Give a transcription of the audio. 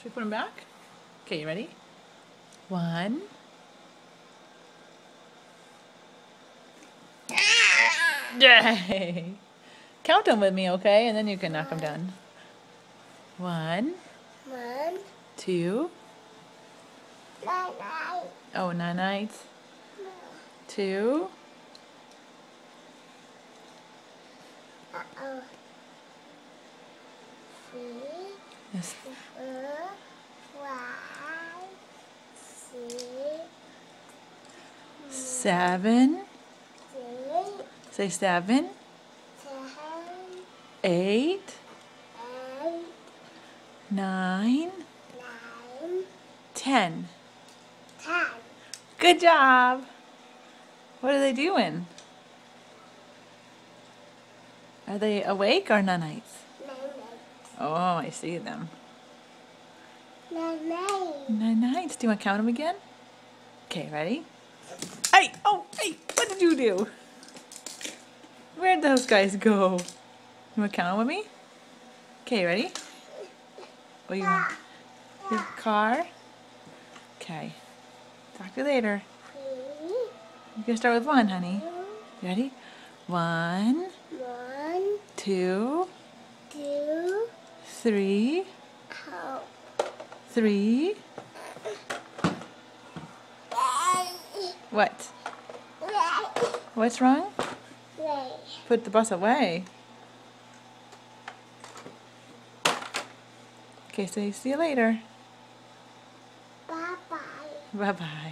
Should we put them back? Okay, you ready? 1. Yay! Count them with me, okay? And then you can knock them down. 1, 2. Oh, nanites. 2. Yes. 7. Say 7. 8. 9. 10. Good job. What are they doing? Are they awake or nanites? Oh, I see them. Nanites. Do you want to count them again? Okay, ready? Hey! Oh, hey! What did you do? Where'd those guys go? You want to count them with me? Okay, ready? Oh, you want your car? Okay. Talk to you later. You're gonna start with 1, honey. You ready? 1, 2, 3, 3. What? What's wrong? Put the bus away. Okay, so see you later. Bye-bye. Bye-bye.